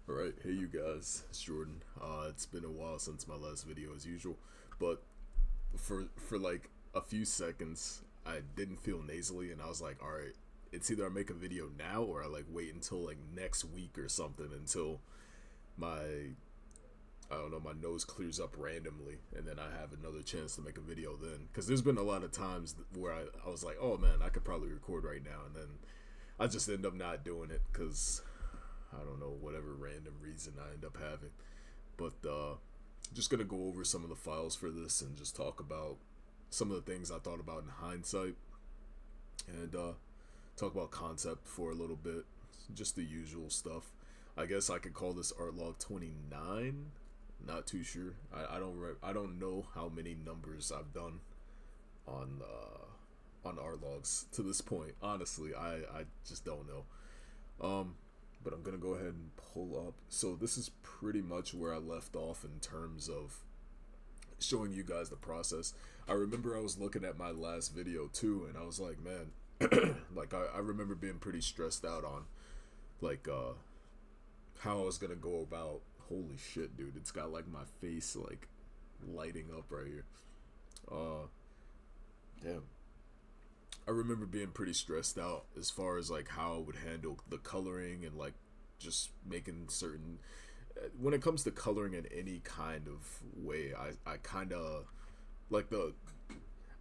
Alright, hey you guys, it's Jordan. It's been a while since my last video as usual, but for like a few seconds I didn't feel nasally and I was like, alright, it's either I make a video now or I like wait until like next week or something until my I don't know, my nose clears up randomly and then I have another chance to make a video then. Because there's been a lot of times where I was like, oh man, I could probably record right now, and then I just end up not doing it because I don't know, whatever random reason I end up having. But just gonna go over some of the files for this and just talk about some of the things I thought about in hindsight, and talk about concept for a little bit, just the usual stuff. I guess I could call this art log 29. Not too sure. I don't know how many numbers I've done on art logs to this point. Honestly, I just don't know. But I'm gonna go ahead and pull up. So this is pretty much where I left off in terms of showing you guys the process. I remember I was looking at my last video too, and I was like, man, like I remember being pretty stressed out on like how I was gonna go about. Holy shit, dude! It's got like my face like lighting up right here. Uh, Damn. I remember being pretty stressed out as far as like how I would handle the coloring and like just making certain when it comes to coloring in any kind of way, I kind of like the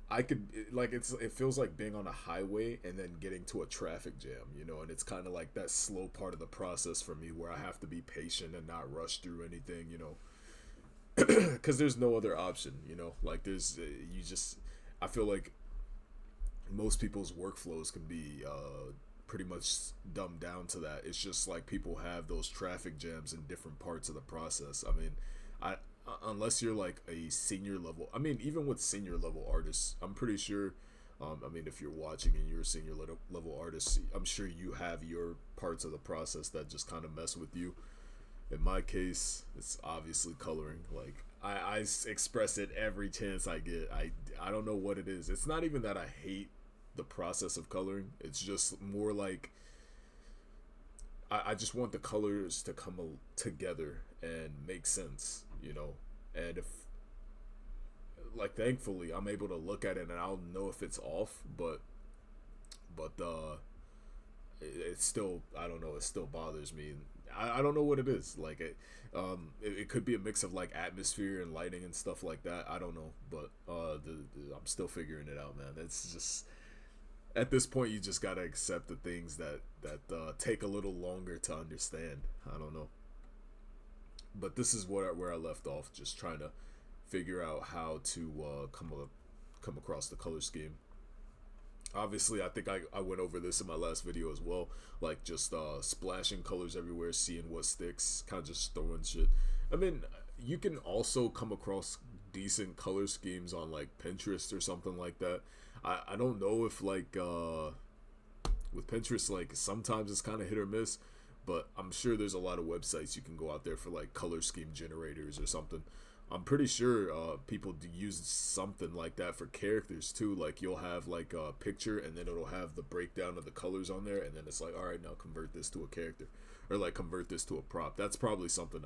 I could like it feels like being on a highway and then getting to a traffic jam, and it's kind of like that slow part of the process for me where I have to be patient and not rush through anything, because there's no other option, like there's you just I feel like most people's workflows can be pretty much dumbed down to that. It's just like people have those traffic jams in different parts of the process. I mean, I unless you're like a senior level. I mean, even with senior level artists, I'm pretty sure. I mean, if you're watching and you're a senior level artist, I'm sure you have your parts of the process that just kind of mess with you. In my case, it's obviously coloring. Like I express it every chance I get. I don't know what it is. It's not even that I hate the process of coloring. It's just more like I just want the colors to come together and make sense, And if like thankfully I'm able to look at it and I'll know if it's off, but it's still I don't know. It still bothers me. I don't know what it is. Like it could be a mix of like atmosphere and lighting and stuff like that. I don't know, but I'm still figuring it out, man. It's just at this point you just gotta accept the things that take a little longer to understand. I don't know, but this is where I left off, just trying to figure out how to come across the color scheme. Obviously, I think I went over this in my last video as well, like just splashing colors everywhere, seeing what sticks, kind of just throwing shit. I mean, you can also come across decent color schemes on like Pinterest or something like that. I don't know if like with Pinterest, like sometimes it's kind of hit or miss, but I'm sure there's a lot of websites you can go out there for like color scheme generators or something. I'm pretty sure people do use something like that for characters too. Like you'll have like a picture and then it'll have the breakdown of the colors on there, and then it's like, all right, now convert this to a character, or like convert this to a prop. That's probably something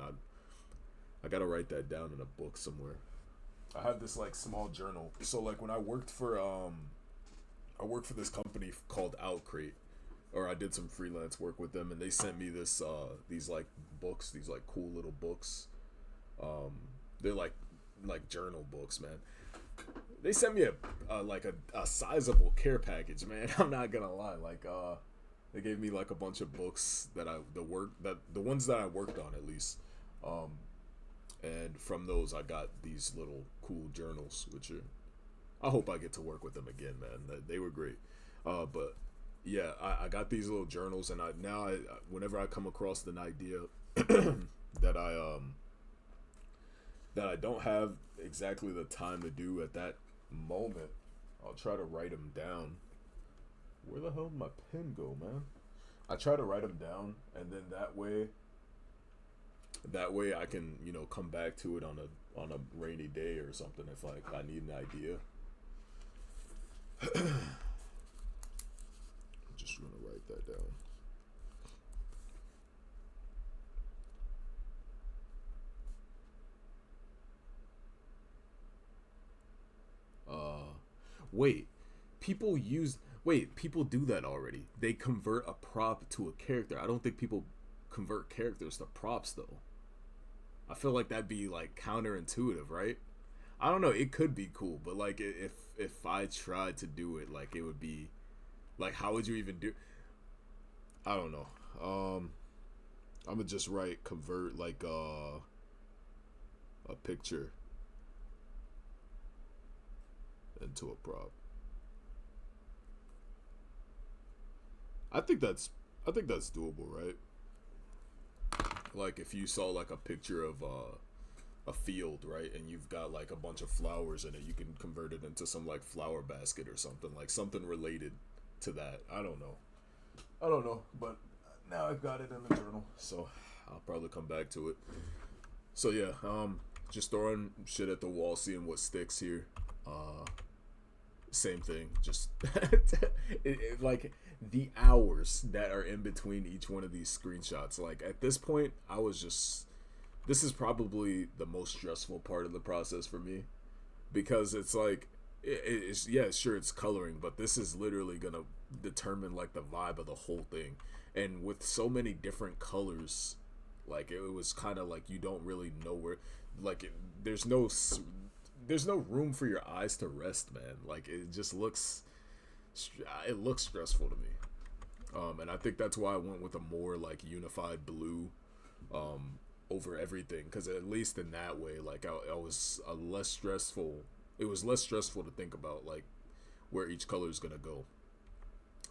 I gotta write that down in a book somewhere. I have this like small journal. So like when I worked for this company called Outcrate, or I did some freelance work with them, and they sent me this these like books, these like cool little books. Um, they're like journal books, man. They sent me a sizable care package, man. I'm not gonna lie. Like they gave me like a bunch of books that the ones that I worked on at least. And from those I got these little cool journals, which are I hope I get to work with them again, man. They were great. But yeah, I got these little journals, and whenever I come across an idea that I don't have exactly the time to do at that moment, I'll try to write them down. Where the hell did my pen go, man? I try to write them down, and then that way I can come back to it on a rainy day or something if like I need an idea. I'm just gonna write that down. Wait, people do that already. They convert a prop to a character. I don't think people convert characters to props though. I feel like that'd be like counterintuitive, right? I don't know. It could be cool, but like if I tried to do it, like it would be like how would you even do? I don't know. I'm gonna just write convert like a picture into a prop. I think that's doable, right? Like if you saw like a picture of a field, right, and you've got like a bunch of flowers in it, you can convert it into some like flower basket or something, like something related to that. I don't know, but now I've got it in the journal, so I'll probably come back to it. So yeah, just throwing shit at the wall, seeing what sticks here. Same thing, just like the hours that are in between each one of these screenshots. Like at this point, I was just this is probably the most stressful part of the process for me because it's like it's yeah, sure it's coloring, but this is literally gonna determine like the vibe of the whole thing. And with so many different colors, like it was kind of like you don't really know where like there's no room for your eyes to rest, man. Like it looks stressful to me. And I think that's why I went with a more like unified blue over everything, because at least in that way, like I was a less stressful. It was less stressful to think about like where each color is gonna go.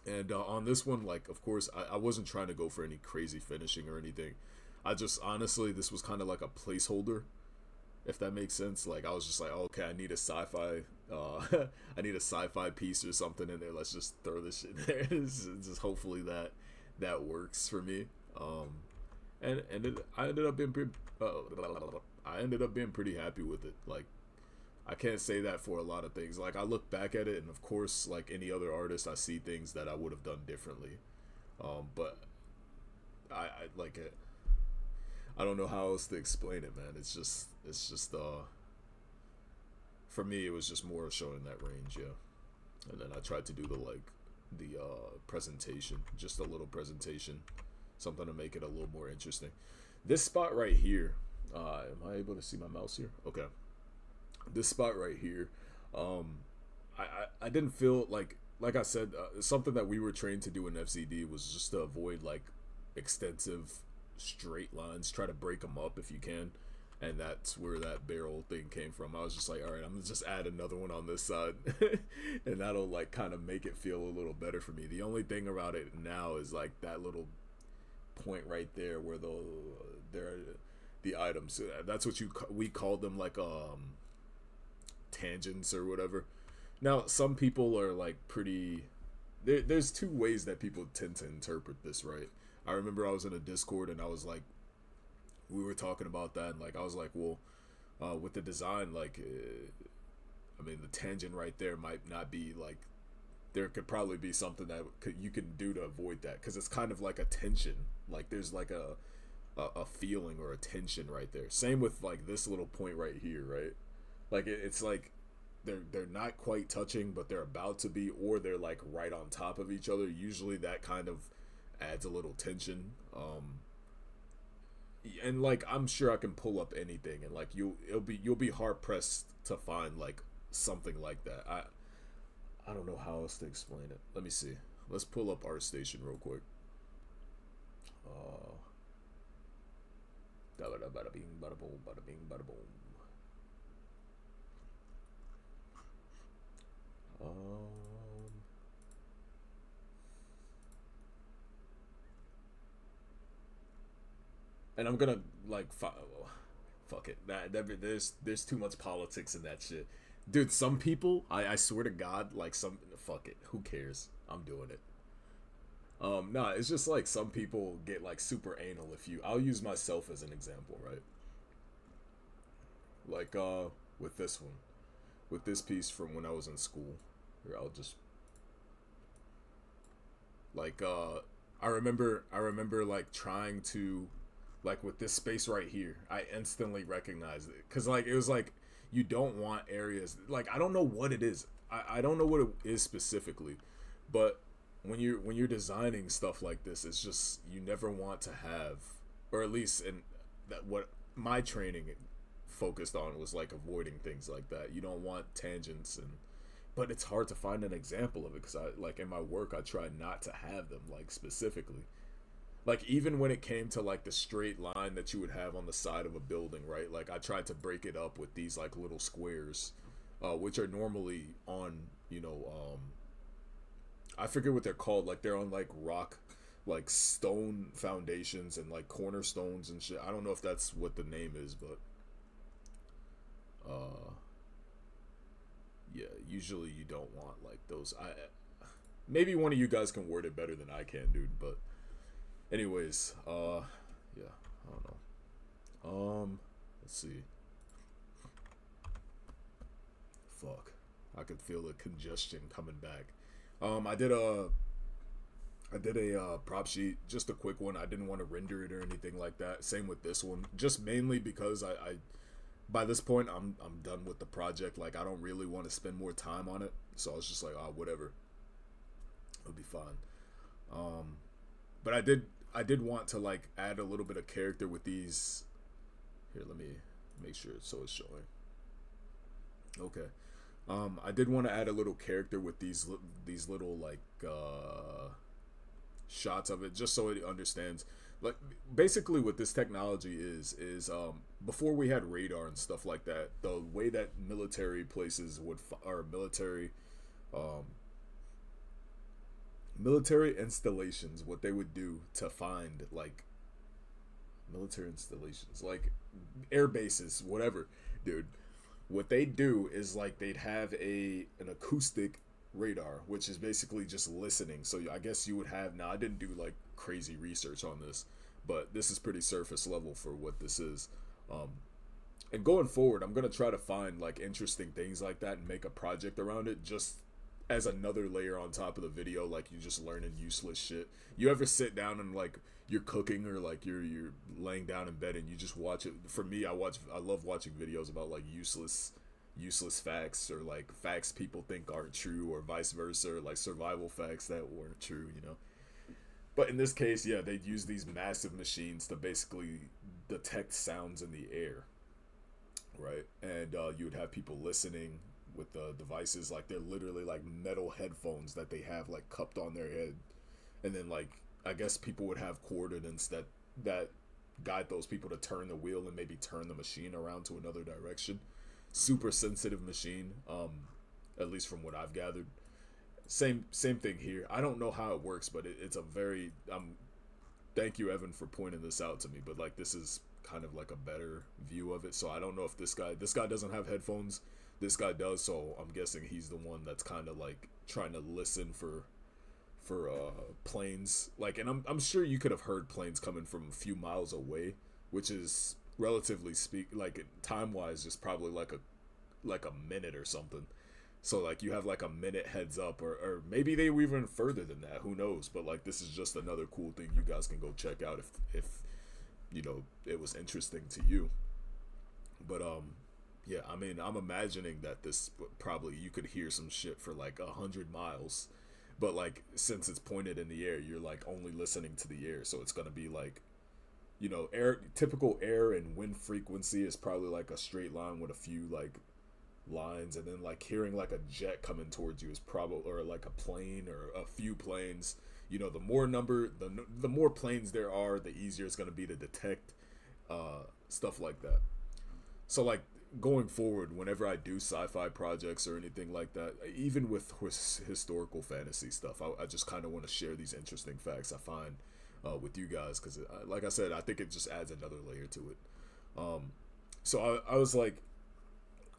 And on this one, like of course, I wasn't trying to go for any crazy finishing or anything. I just honestly, this was kind of like a placeholder, if that makes sense. Like I was just like, oh, okay, I need a sci-fi, I need a sci-fi piece or something in there. Let's just throw this shit in there. Just hopefully that works for me. I ended up being pretty happy with it. Like I can't say that for a lot of things. Like I look back at it, and of course, like any other artist, I see things that I would have done differently. But I like it. I don't know how else to explain it, man. It's just for me it was just more showing that range, yeah. And then I tried to do the presentation, just a little presentation, something to make it a little more interesting. This spot right here, am I able to see my mouse here? Okay. This spot right here, I didn't feel like I said, something that we were trained to do in FCD was just to avoid like extensive straight lines, try to break them up if you can, and that's where that barrel thing came from. I was just like, all right, I'm gonna just add another one on this side and that'll like kind of make it feel a little better for me. The only thing about it now is like that little point right there where the items, that's what we called them, like tangents or whatever. Now some people are like pretty there's two ways that people tend to interpret this, right? I remember I was in a Discord and I was like, we were talking about that, and like I was like, well, with the design, like I mean the tangent right there might not be like, there could probably be something that you can do to avoid that, because it's kind of like a tension, like there's like a feeling or a tension right there. Same with like this little point right here, right? Like it's like they're not quite touching, but they're about to be, or they're like right on top of each other. Usually that kind of adds a little tension. And like I'm sure I can pull up anything, and like you'll be hard pressed to find like something like that. I don't know how else to explain it. Let me see. Let's pull up ArtStation real quick. Bada bing, bada boom, bada bing, bada boom. And I'm gonna like fuck it. There's too much politics in that shit, dude. Some people, I swear to God, like some fuck it. Who cares? I'm doing it. Nah, it's just like some people get like super anal if you. I'll use myself as an example, right? Like with this one, with this piece from when I was in school. Here, I'll just like I remember like trying to, like with this space right here, I instantly recognized it, because like it was like you don't want areas, like I don't know what it is. I don't know what it is specifically, but when you're designing stuff like this, it's just you never want to have, or at least in that what my training focused on was like avoiding things like that. You don't want tangents, and but it's hard to find an example of it because I like in my work I try not to have them like specifically. Like even when it came to like the straight line that you would have on the side of a building, right? Like I tried to break it up with these like little squares, which are normally on, I forget what they're called. Like they're on like rock, like stone foundations and like cornerstones and shit. I don't know if that's what the name is, but uh, yeah. Usually you don't want like those. I maybe one of you guys can word it better than I can, dude. But anyways, yeah. I don't know. Let's see. Fuck. I could feel the congestion coming back. I did a prop sheet, just a quick one. I didn't want to render it or anything like that. Same with this one, just mainly because I by this point I'm done with the project. Like I don't really want to spend more time on it, so I was just like, whatever, it'll be fine. But I did want to like add a little bit of character with these. Here, let me make sure so it's showing. Okay. I did want to add a little character with these little like shots of it, just so it understands. Like basically, what this technology is before we had radar and stuff like that. The way that military places or um, military installations, what they would do to find like military installations, like air bases, whatever, dude. What they do is like they'd have an acoustic radar, which is basically just listening. So I guess you would have, now I didn't do like crazy research on this, but this is pretty surface level for what this is. And going forward, I'm gonna try to find like interesting things like that and make a project around it, just as another layer on top of the video. Like you're just learning useless shit. You ever sit down and like you're cooking or like you're laying down in bed and you just watch it? For me, I love watching videos about like useless facts, or like facts people think aren't true, or vice versa, or like survival facts that weren't true. But in this case, yeah, they'd use these massive machines to basically detect sounds in the air, right? And you would have people listening with the devices, like they're literally like metal headphones that they have like cupped on their head, and then like I guess people would have coordinates that guide those people to turn the wheel and maybe turn the machine around to another direction. Super sensitive machine, at least from what I've gathered. Same thing here. I don't know how it works, but it's a very thank you, Evan, for pointing this out to me, but like this is kind of like a better view of it. So I don't know if this guy doesn't have headphones. This guy does, so I'm guessing he's the one that's kind of like trying to listen for planes. Like, and I'm sure you could have heard planes coming from a few miles away, which is relatively like time wise just probably like a minute or something. So like you have like a minute heads up, or maybe they were even further than that, who knows. But like this is just another cool thing you guys can go check out if it was interesting to you. But yeah, I mean, I'm imagining that this probably you could hear some shit for like 100 miles, but like since it's pointed in the air, you're like only listening to the air, so it's gonna be like, typical air and wind frequency is probably like a straight line with a few like lines, and then like hearing like a jet coming towards you is probably, or like a plane or a few planes. The more planes there are, the easier it's gonna be to detect stuff like that. So like going forward, whenever I do sci-fi projects or anything like that, even with historical fantasy stuff, I just kind of want to share these interesting facts I find with you guys, because like I said, I think it just adds another layer to it. So I was like,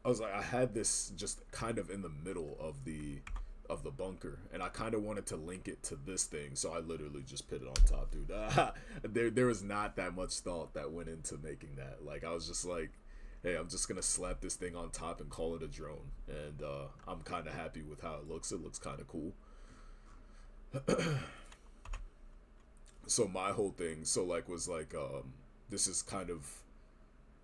I had this just kind of in the middle of the bunker, and I kind of wanted to link it to this thing, so I literally just put it on top, dude. There was not that much thought that went into making that. Like I was just like, hey, I'm just gonna slap this thing on top and call it a drone, and I'm kind of happy with how it looks. It looks kind of cool. So my whole thing, was like, this is kind of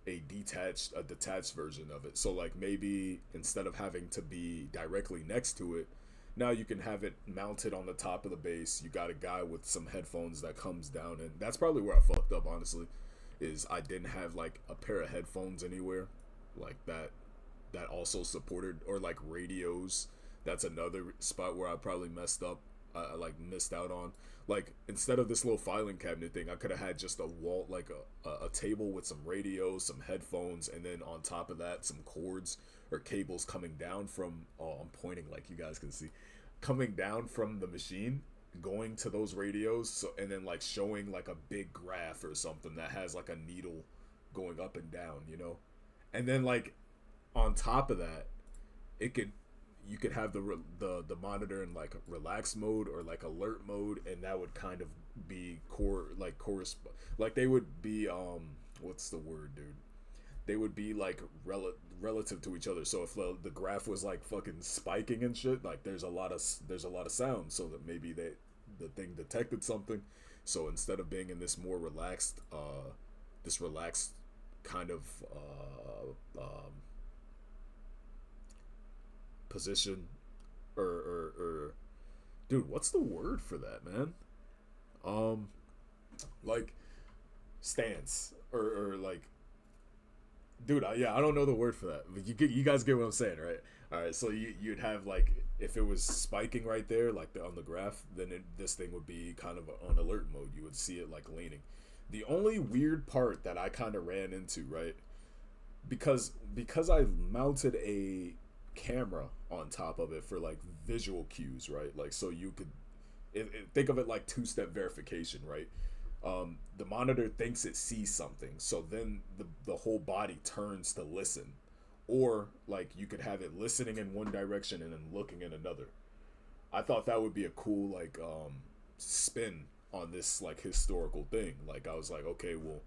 a detached version of it. So like maybe instead of having to be directly next to it, now you can have it mounted on the top of the base. You got a guy with some headphones that comes down, and that's probably where I fucked up, honestly, is I didn't have like a pair of headphones anywhere like that also supported, or like radios. That's another spot where I probably messed up. I like missed out on, like, instead of this little filing cabinet thing, I could have had just a wall, like a table with some radios, some headphones, and then on top of that some cords or cables coming down from, oh, I'm pointing like you guys can see, coming down from the machine, going to those radios, so, and then like showing like a big graph or something that has like a needle going up and down, and then like on top of that, it could you could have the monitor in like relax mode or like alert mode, and that would kind of be like they would be what's the word, dude? They would be like relative to each other. So if the graph was like fucking spiking and shit, like there's a lot of sound, so that maybe the thing detected something. So instead of being in this more relaxed kind of position, or dude, what's the word for that, man? Like stance, or like, dude, I don't know the word for that, but you guys get what I'm saying, right? All right, so you'd have like, if it was spiking right there, like on the graph, then this thing would be kind of on alert mode. You would see it like leaning. The only weird part that I kind of ran into, right, because I mounted a camera on top of it for like visual cues, right? Like, so you could think of it like two-step verification, right? The monitor thinks it sees something, so then the whole body turns to listen, or like you could have it listening in one direction and then looking in another. I thought that would be a cool like spin on this like historical thing. Like I was like, okay, well,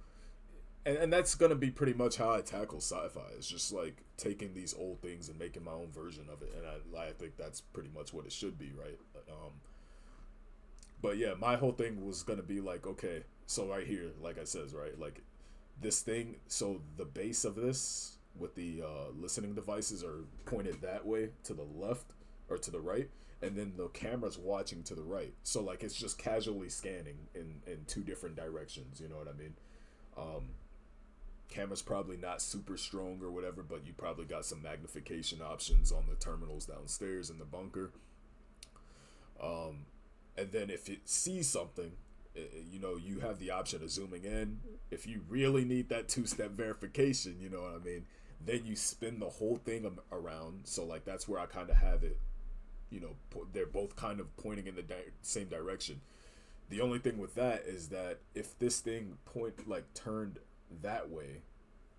and that's gonna be pretty much how I tackle sci-fi. It's just like taking these old things and making my own version of it, and I think that's pretty much what it should be, right? But yeah, my whole thing was gonna be like, okay, so right here, like I says, right, like this thing. So the base of this with the listening devices are pointed that way to the left or to the right, and then the camera's watching to the right. So like it's just casually scanning in two different directions. You know what I mean? Camera's probably not super strong or whatever, but you probably got some magnification options on the terminals downstairs in the bunker. And then if it sees something, you have the option of zooming in. If you really need that two-step verification, you know what I mean, then you spin the whole thing around. So like that's where I kind of have it, they're both kind of pointing in the same direction. The only thing with that is that if this thing turned that way,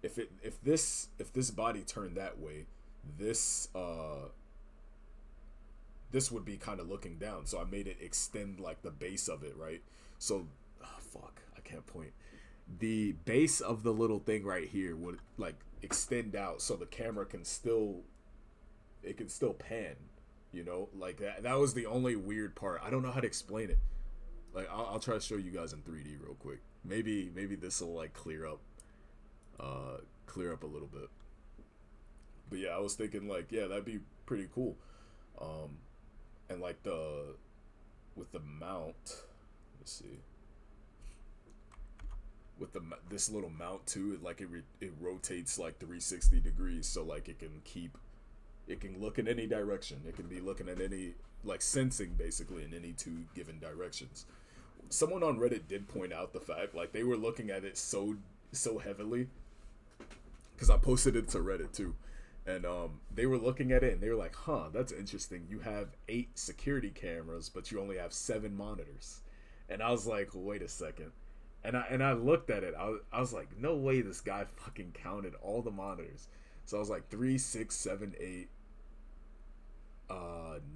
if this body turned that way, this would be kind of looking down. So I made it extend like the base of it, right? So I can't point. The base of the little thing right here would like extend out, so the camera can still pan, like that was the only weird part. I don't know how to explain it. Like I'll try to show you guys in 3D real quick. Maybe this will like clear up a little bit. But yeah, I was thinking like, yeah, that'd be pretty cool. And like with the mount, let's see, with this little mount too, it rotates like 360 degrees, so like it can look in any direction. It can be looking at any, like sensing basically in any two given directions. Someone on Reddit did point out the fact, like they were looking at it so heavily, because I posted it to Reddit too, and they were looking at it and they were like, huh, that's interesting. You have 8 security cameras, but you only have 7 monitors. And I was like, wait a second. And I looked at it. I was like, no way this guy fucking counted all the monitors. So I was like 3, 6, 7, 8,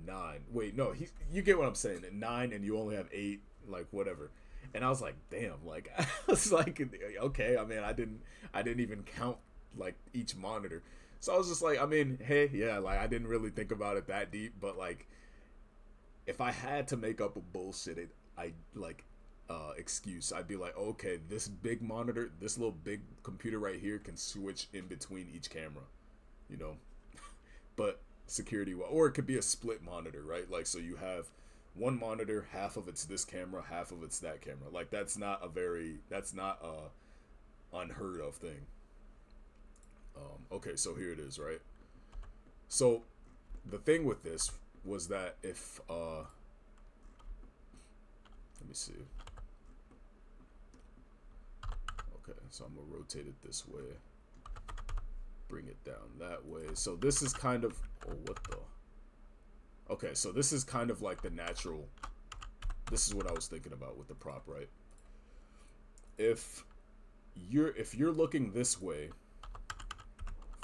9. Wait, no, you get what I'm saying. 9, and you only have 8, like whatever. And I was like, damn, like I was like, okay, I mean, I didn't even count like each monitor. So I was just like, I mean, hey, yeah, like I didn't really think about it that deep, but like if I had to make up a bullshit, excuse. I'd be like, okay, this big monitor, this little big computer right here can switch in between each camera, you know. But security, or it could be a split monitor, right? Like, so you have one monitor, half of it's this camera, half of it's that camera. Like, that's not a unheard of thing. Okay, so here it is, right? So the thing with this was that if let me see. Okay, so I'm gonna rotate it this way, bring it down that way. So this is kind of, oh, what the? Okay, so this is kind of like the natural. This is what I was thinking about with the prop, right? If you're looking this way,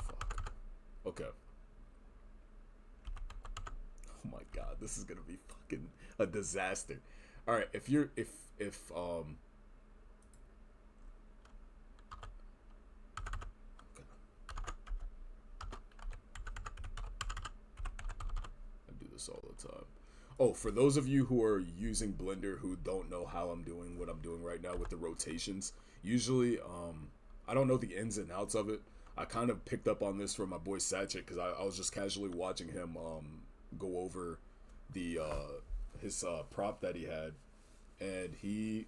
fuck. Okay. Oh my god, this is gonna be fucking a disaster. All right, if I do this all the time. Oh, for those of you who are using Blender who don't know how I'm doing what I'm doing right now with the rotations, usually I don't know the ins and outs of it. I kind of picked up on this from my boy Satchit because I was just casually watching him go over the his prop that he had, and he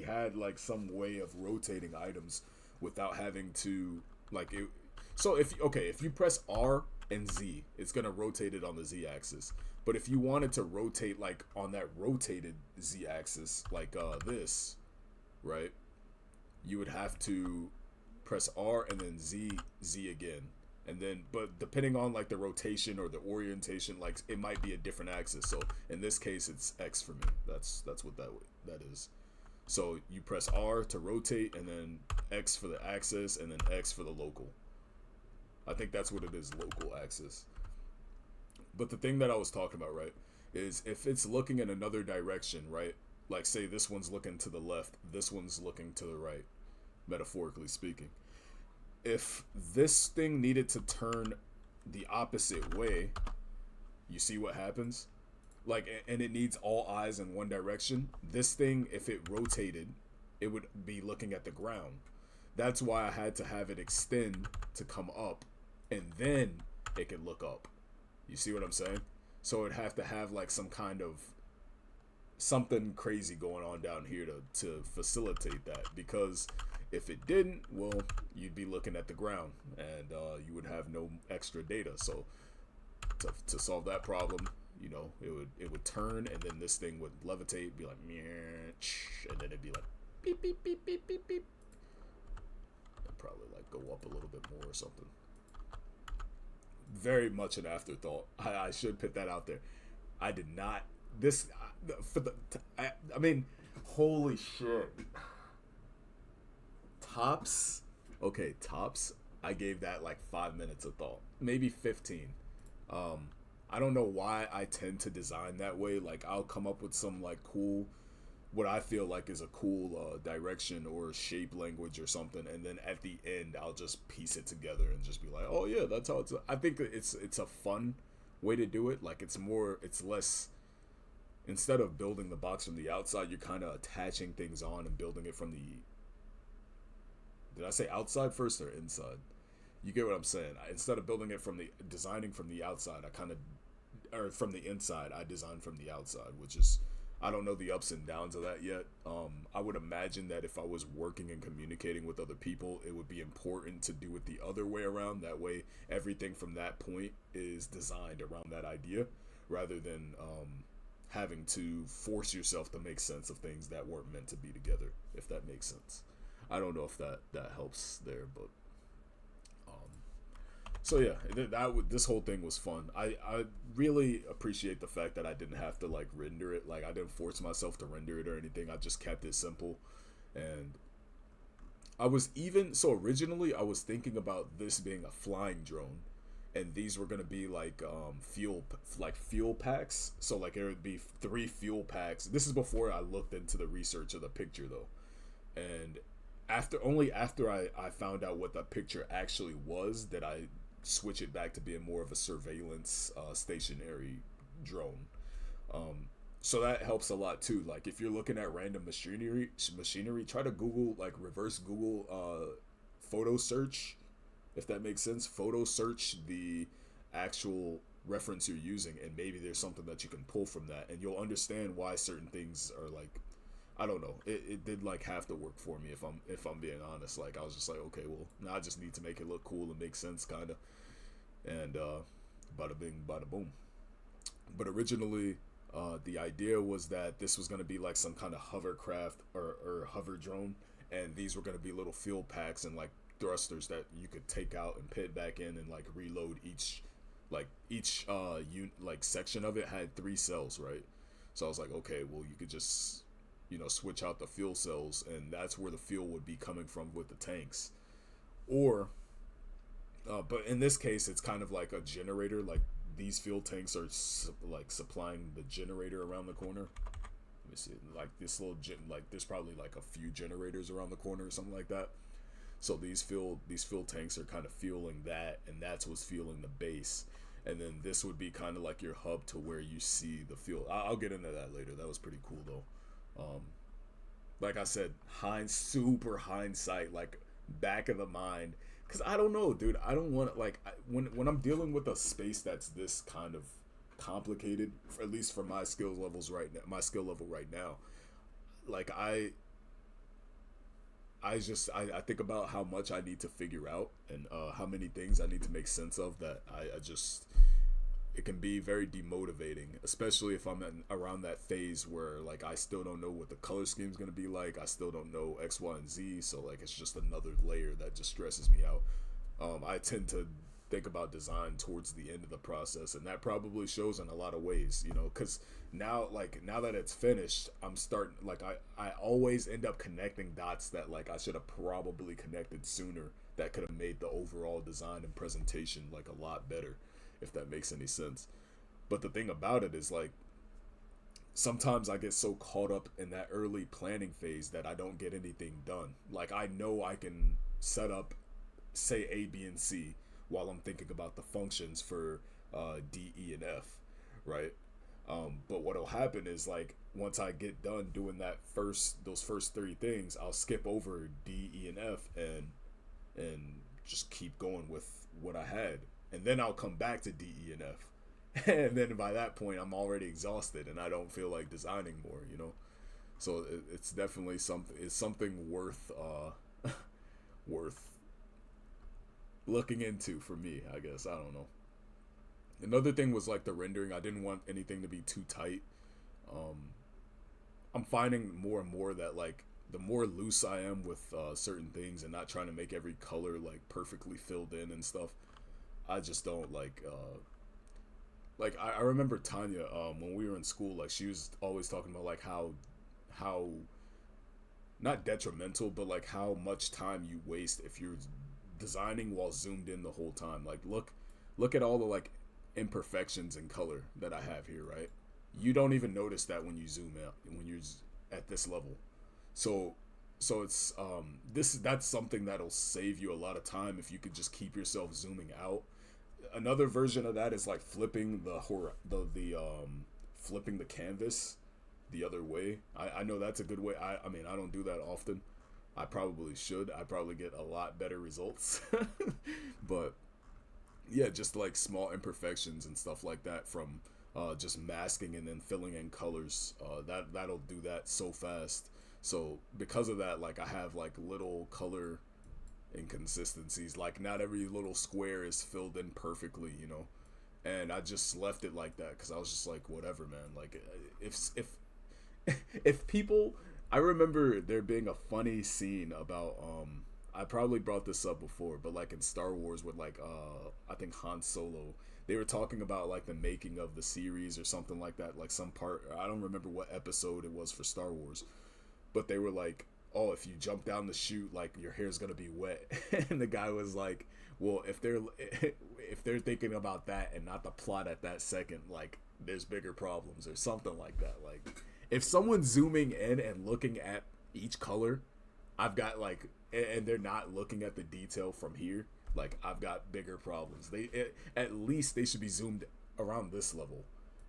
had like some way of rotating items without having to like it. So if you press R and Z, it's gonna rotate it on the Z axis. But if you wanted to rotate like on that rotated Z axis, like this, right, you would have to press R and then Z again. And then, but depending on like the rotation or the orientation, like it might be a different axis. So in this case, it's X for me. That's what that is. So you press R to rotate, and then X for the axis, and then X for the local. I think that's what it is, local axis. But the thing that I was talking about, right, is if it's looking in another direction, right? Like say this one's looking to the left, this one's looking to the right, metaphorically speaking. If this thing needed to turn the opposite way, you see what happens? Like, and it needs all eyes in one direction. This thing, if it rotated, it would be looking at the ground. That's why I had to have it extend to come up, and then it could look up. You see what I'm saying? So it'd have to have like some kind of something crazy going on down here to facilitate that, because if it didn't, well, you'd be looking at the ground, and you would have no extra data. So to solve that problem, you know, it would turn, and then this thing would levitate, be like, and then it'd be like beep beep beep beep beep beep, and probably like go up a little bit more or something. Very much an afterthought. I should put that out there. I did not. This for the. I mean, holy shit. Tops. Okay, tops. I gave that like 5 minutes of thought, maybe 15. I don't know why I tend to design that way. Like I'll come up with some like cool, what I feel like is a cool direction or shape language or something, and then at the end I'll just piece it together and just be like, oh yeah, that's how it's. I think it's a fun way to do it. Like it's less. Instead of building the box from the outside, you're kind of attaching things on and building it from the. Did I say outside first or inside? You get what I'm saying. Instead of building it from designing from the outside, or from the inside, I design from the outside, which is, I don't know the ups and downs of that yet. I would imagine that if I was working and communicating with other people, it would be important to do it the other way around. That way, everything from that point is designed around that idea, rather than having to force yourself to make sense of things that weren't meant to be together, if that makes sense. I don't know if that helps there, but so yeah, this whole thing was fun. I really appreciate the fact that I didn't have to like render it. Like I didn't force myself to render it or anything. I just kept it simple. And originally I was thinking about this being a flying drone, and these were gonna be like fuel packs. So like there would be 3 fuel packs. This is before I looked into the research of the picture though, and after I found out what the picture actually was, that I switch it back to being more of a surveillance stationary drone. So that helps a lot too. Like if you're looking at random machinery, try to Google, like reverse Google photo search, if that makes sense. Photo search the actual reference you're using, and maybe there's something that you can pull from that, and you'll understand why certain things are like, I don't know. It did like half the work for me, if I'm being honest. Like I was just like, okay, well now I just need to make it look cool and make sense, kind of, and bada bing, bada boom. But originally, the idea was that this was going to be like some kind of hovercraft or hover drone, and these were going to be little fuel packs and like thrusters that you could take out and put back in and like reload each, like section of it had 3 cells, right? So I was like, okay, well you could just, switch out the fuel cells, and that's where the fuel would be coming from with the tanks. Or but in this case, it's kind of like a generator. Like these fuel tanks are like supplying the generator around the corner. Let me see, like this like there's probably like a few generators around the corner or something like that. So these fuel tanks are kind of fueling that, and that's what's fueling the base. And then this would be kind of like your hub to where you see the fuel. I'll get into that later. That was pretty cool though. Like I said, super hindsight, like back of the mind. Cause I don't know, dude. I don't want like when I'm dealing with a space that's this kind of complicated, at least for my skill levels right now, my skill level right now. Like I think about how much I need to figure out, and how many things I need to make sense of, that I just, it can be very demotivating, especially if I'm around that phase where like I still don't know what the color scheme is going to be like. I still don't know X, Y, and Z. So like it's just another layer that just stresses me out. I tend to think about design towards the end of the process, and that probably shows in a lot of ways, because now that it's finished, I'm starting, like I always end up connecting dots that like I should have probably connected sooner, that could have made the overall design and presentation like a lot better, if that makes any sense. But the thing about it is, like, sometimes I get so caught up in that early planning phase that I don't get anything done. Like I know I can set up, say, A, B, and C while I'm thinking about the functions for D, E, and F, right? But what'll happen is, like, once I get done doing those first 3 things, I'll skip over D, E, and F and just keep going with what I had, and then I'll come back to D, E, and F, and then by that point I'm already exhausted and I don't feel like designing more. So it's definitely something. It's something worth worth looking into for me, I guess. I don't know. Another thing was like the rendering. I didn't want anything to be too tight. I'm finding more and more that like the more loose I am with certain things and not trying to make every color like perfectly filled in and stuff, I just don't like. I remember Tanya, when we were in school, like she was always talking about like how not detrimental, but like how much time you waste if you're designing while zoomed in the whole time. Like look at all the like imperfections in color that I have here, right? You don't even notice that when you zoom out, when you're at this level. So it's that's something that'll save you a lot of time if you could just keep yourself zooming out. Another version of that is like flipping flipping the canvas the other way. I know that's a good way. I mean, I don't do that often. I probably should. I probably get a lot better results. But yeah, just like small imperfections and stuff like that from just masking and then filling in colors. That'll do that so fast. So because of that, like I have like little color inconsistencies. Like not every little square is filled in perfectly, and I just left it like that because I was just like, whatever, man. Like if people, I remember there being a funny scene about I probably brought this up before, but like in Star Wars with like I think Han Solo, they were talking about like the making of the series or something like that, like some part, I don't remember what episode it was for Star Wars, but they were like, oh, if you jump down the chute, like your hair's gonna be wet. And the guy was like, well, if they're thinking about that and not the plot at that second, like there's bigger problems or something like that. Like if someone's zooming in and looking at each color, I've got like, and they're not looking at the detail from here, like I've got bigger problems. At least they should be zoomed around this level,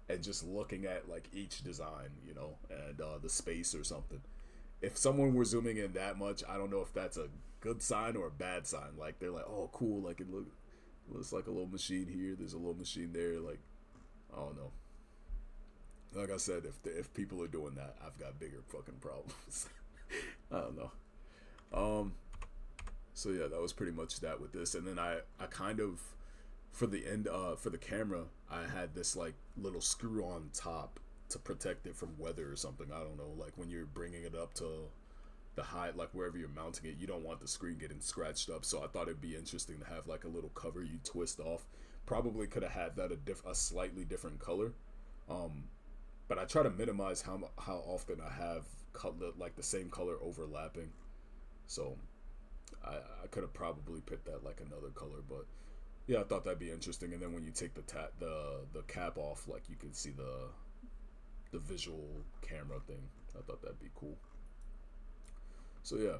and just looking at like each design, you know, and the space or something. If someone were zooming in that much, I don't know if that's a good sign or a bad sign. Like they're like, oh, cool, like looks like a little machine here. There's a little machine there. Like, I don't know. Like I said, if people are doing that, I've got bigger fucking problems. I don't know. So yeah, that was pretty much that with this. And then I kind of, for the end, for the camera, I had this like little screw on top to protect it from weather or something. I don't know. Like when you're bringing it up to the height, like wherever you're mounting it, you don't want the screen getting scratched up. So I thought it'd be interesting to have like a little cover you twist off. Probably could have had that a slightly different color. But I try to minimize how often I have like the same color overlapping. So I could have probably picked that like another color, but yeah, I thought that'd be interesting. And then when you take the cap off, like you can see the visual camera thing. I thought that'd be cool. So yeah,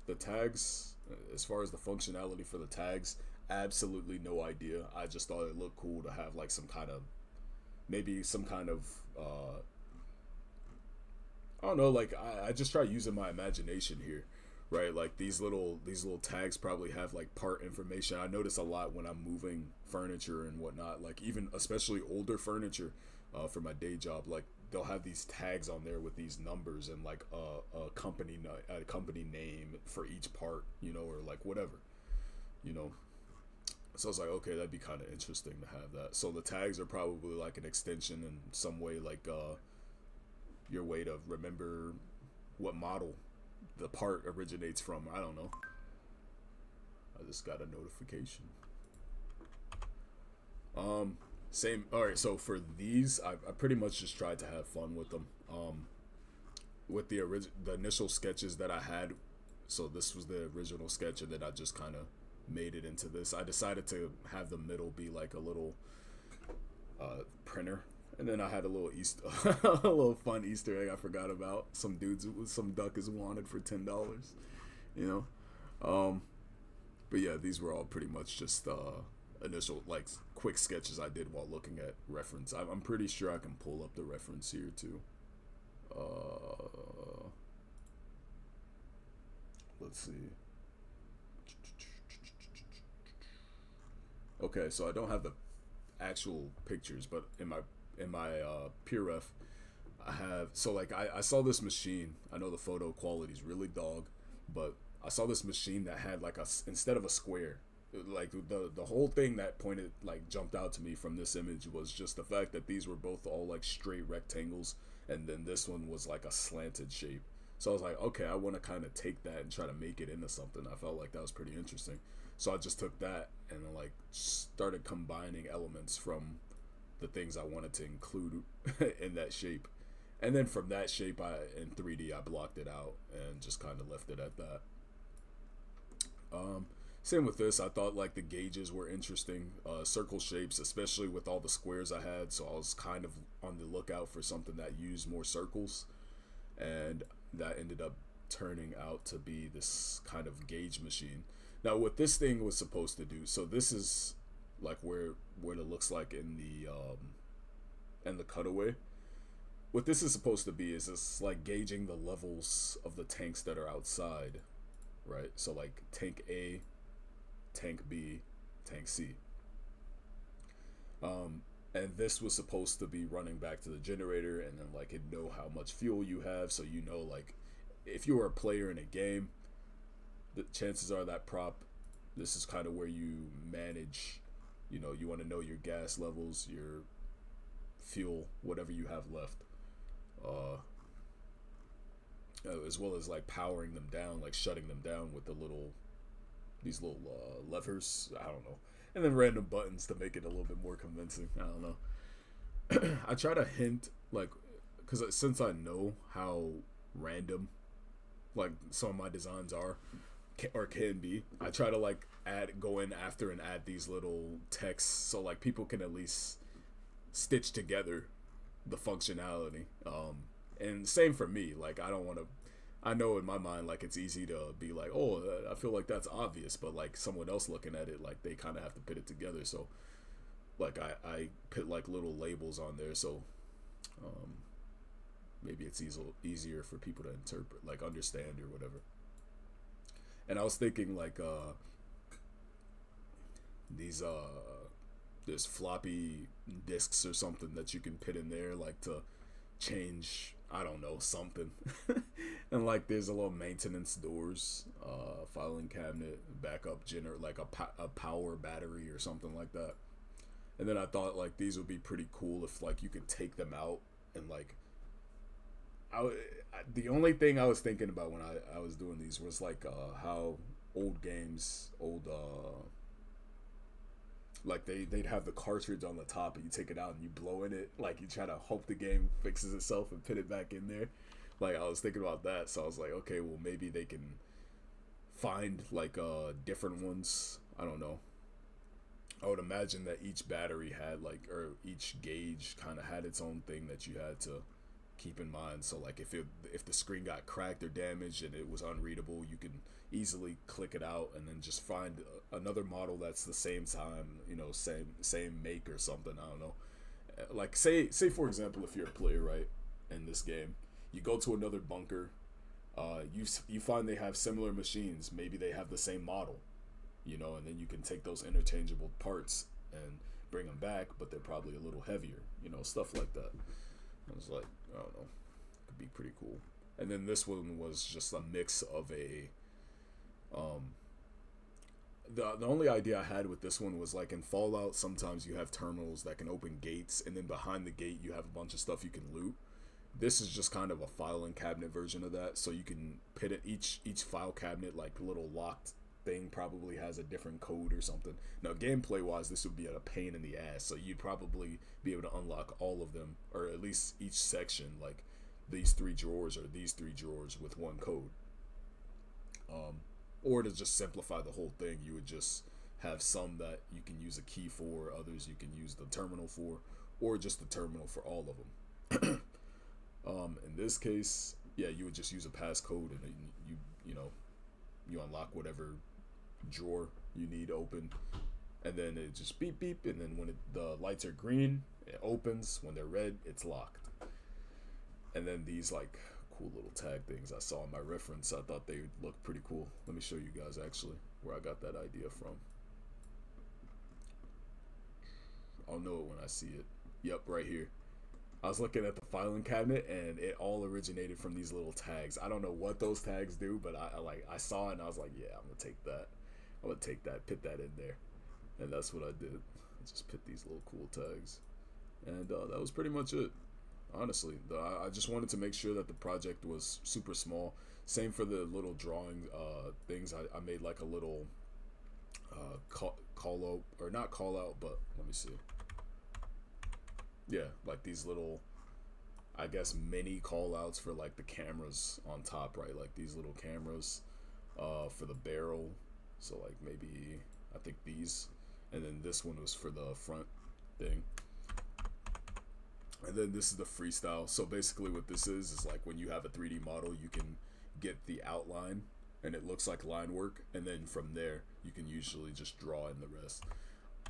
the tags, as far as the functionality for the tags, absolutely no idea. I just thought it looked cool to have like maybe some kind of I don't know, like I just try using my imagination here, right? Like these little tags probably have like part information. I notice a lot when I'm moving furniture and whatnot, like even especially older furniture for my day job, like they'll have these tags on there with these numbers and like a company name for each part, you know, or like whatever, you know. So I was like, okay, that'd be kind of interesting to have that. So the tags are probably like an extension in some way, like your way to remember what model the part originates from. I don't know. I just got a notification. Same. All right. So for these, I pretty much just tried to have fun with them. With the initial sketches that I had. So this was the original sketch, and then I just kind of made it into this. I decided to have the middle be like a little printer, and then I had a little a little fun Easter egg I forgot about. Some duck is wanted for $10, you know. But yeah, these were all pretty much just initial like quick sketches I did while looking at reference. I'm pretty sure I can pull up the reference here too. Let's see. Okay, so I don't have the actual pictures, but in my peer ref, I have. So like I saw this machine. I know the photo quality is really dog, but I saw this machine that had like instead of a square, like the whole thing that jumped out to me from this image was just the fact that these were both all like straight rectangles, and then this one was like a slanted shape. So I was like, okay, I want to kind of take that and try to make it into something. I felt like that was pretty interesting. So I just took that and like started combining elements from the things I wanted to include in that shape. And then from that shape, in 3D, I blocked it out and just kind of left it at that. Same with this. I thought like the gauges were interesting. Circle shapes, especially with all the squares I had. So I was kind of on the lookout for something that used more circles. And that ended up turning out to be this kind of gauge machine. Now, what this thing was supposed to do, so this is like where it looks like in the cutaway. What this is supposed to be is it's like gauging the levels of the tanks that are outside, right? So like tank A, tank B, tank C. And this was supposed to be running back to the generator, and then like it know how much fuel you have, so you know like if you were a player in a game, the chances are that this is kind of where you manage, you know, you want to know your gas levels, your fuel, whatever you have left, as well as like powering them down, like shutting them down with these little levers, I don't know, and then random buttons to make it a little bit more convincing. I don't know. I try to hint, like, because since I know how random like some of my designs are or can be, I try to like go in after and add these little texts so like people can at least stitch together the functionality. And same for me, like I know in my mind like it's easy to be like, oh, I feel like that's obvious, but like someone else looking at it, like they kind of have to put it together. So Like I put like little labels on there, so um, maybe it's easier for people to interpret, like understand or whatever. And I was thinking like these there's floppy disks or something that you can put in there like to change, I don't know, something. And like there's a little maintenance doors, filing cabinet, backup gener like a power battery or something like that. And then I thought like these would be pretty cool if like you could take them out and like the only thing I was thinking about when I was doing these was like how old games, old like they'd have the cartridge on the top and you take it out and you blow in it, like you try to hope the game fixes itself and put it back in there. Like I was thinking about that, so I was like, okay, well maybe they can find like different ones. I don't know. I would imagine that each battery had like, or each gauge kind of had its own thing that you had to keep in mind. So like if the screen got cracked or damaged and it was unreadable, you can easily click it out and then just find another model that's the same time, you know, same make or something. I don't know. Like say for example, if you're a player, right, in this game, you go to another bunker, you find they have similar machines. Maybe they have the same model, you know, and then you can take those interchangeable parts and bring them back, but they're probably a little heavier, you know, stuff like that. I was like, I don't know, could be pretty cool. And then this one was just a mix of a, the only idea I had with this one was like in Fallout, sometimes you have terminals that can open gates, and then behind the gate you have a bunch of stuff you can loot. This is just kind of a filing cabinet version of that, so you can put it each file cabinet like little locked thing probably has a different code or something. Now gameplay wise this would be a pain in the ass, so you'd probably be able to unlock all of them, or at least each section, like these three drawers or these three drawers with one code. Or to just simplify the whole thing, you would just have some that you can use a key for, others you can use the terminal for, or just the terminal for all of them. In this case, yeah, you would just use a passcode and then you know, you unlock whatever drawer you need open, and then it just beep beep, and then when the lights are green it opens, when they're red it's locked. And then these like cool little tag things I saw in my reference, I thought they looked pretty cool. Let me show you guys actually where I got that idea from. I'll know it when I see it. Yep, right here. I was looking at the filing cabinet and it all originated from these little tags. I don't know what those tags do, but I saw it and I was like, yeah, I'm gonna take that. I'm gonna take that, put that in there. And that's what I did. I just put these little cool tags. And that was pretty much it. Honestly, I just wanted to make sure that the project was super small. Same for the little drawing things. I made like a little call out, or not call out, but let me see. Yeah, like these little, I guess, mini call outs for like the cameras on top, right? Like these little cameras for the barrel. So like maybe, I think these. And then this one was for the front thing. And then this is the freestyle. So basically what this is like when you have a 3D model, you can get the outline and it looks like line work. And then from there, you can usually just draw in the rest.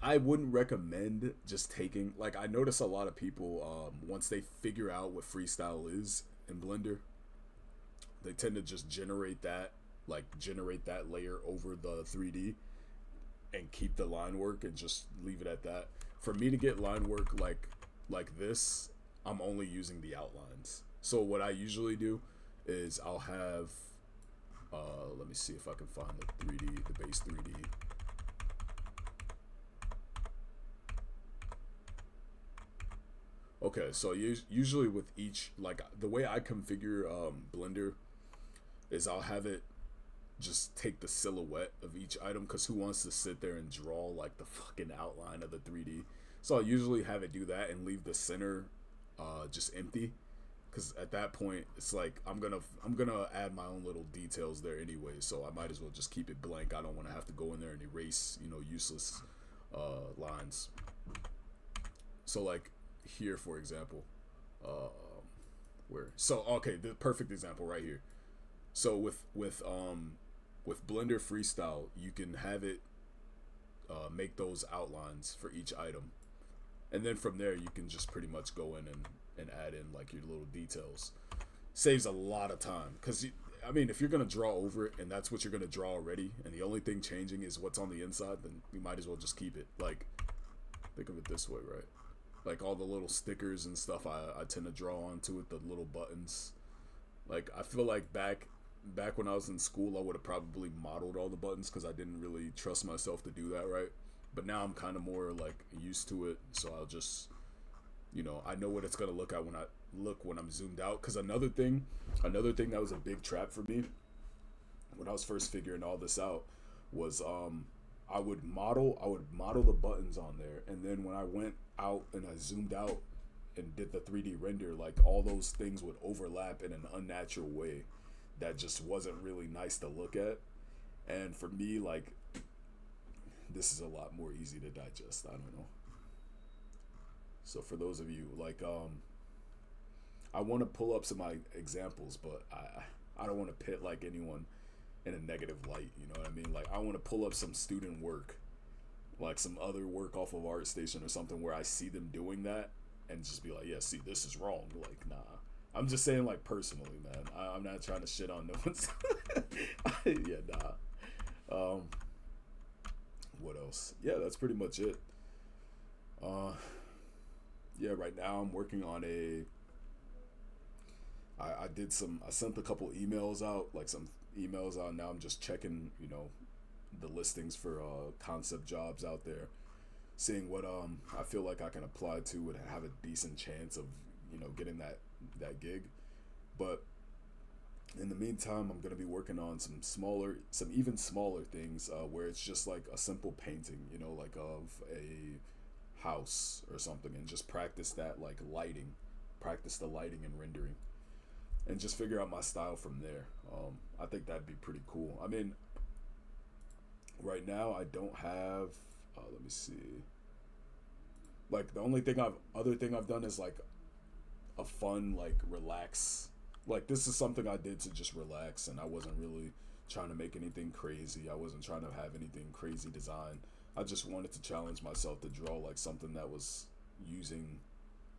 I wouldn't recommend just taking, like I notice a lot of people, once they figure out what freestyle is in Blender, they tend to just generate that layer over the 3D and keep the line work and just leave it at that. For me to get line work like this, I'm only using the outlines. So what I usually do is I'll have, let me see if I can find the 3D, the base 3D. Okay, so usually with each, like the way I configure Blender is I'll have it just take the silhouette of each item, because who wants to sit there and draw like the fucking outline of the 3D? So I usually have it do that and leave the center just empty, because at that point it's like I'm gonna add my own little details there anyway, so I might as well just keep it blank. I don't want to have to go in there and erase, you know, useless lines. So like here for example, okay, the perfect example right here. So with Blender Freestyle, you can have it make those outlines for each item. And then from there you can just pretty much go in and add in like your little details. Saves a lot of time because I mean, if you're gonna draw over it and that's what you're gonna draw already, and the only thing changing is what's on the inside, then you might as well just keep it. Like, think of it this way, right? Like all the little stickers and stuff, I tend to draw onto it. The little buttons. Like I feel like back when I was in school, I would have probably modeled all the buttons because I didn't really trust myself to do that right. But now I'm kind of more like used to it, so I'll just, I know what it's gonna look at when I'm zoomed out. Because another thing that was a big trap for me when I was first figuring all this out was I would model the buttons on there, and then when I went out and I zoomed out and did the 3D render, like all those things would overlap in an unnatural way that just wasn't really nice to look at. And for me, like, this is a lot more easy to digest. I don't know. So for those of you, like, I want to pull up some examples, but I don't want to pit like anyone in a negative light. You know what I mean? Like, I want to pull up some student work, like some other work off of ArtStation or something where I see them doing that and just be like, yeah, see, this is wrong. Like, nah. I'm just saying, like, personally, man. I'm not trying to shit on no one's. Yeah, nah. What else? Yeah, that's pretty much it. Yeah, right now I'm working on I sent a couple emails out, like some emails out. Now I'm just checking, the listings for concept jobs out there, seeing what I feel like I can apply to and have a decent chance of, getting that gig. But in the meantime, I'm gonna be working on some even smaller things where it's just like a simple painting, like of a house or something, and just practice that, like practice the lighting and rendering, and just figure out my style from there. I think that'd be pretty cool. I mean, right now I don't have. Let me see. Like the only other thing I've done is like a fun, like, relax. Like, this is something I did to just relax, and I wasn't really trying to make anything crazy. I wasn't trying to have anything crazy design. I just wanted to challenge myself to draw like something that was using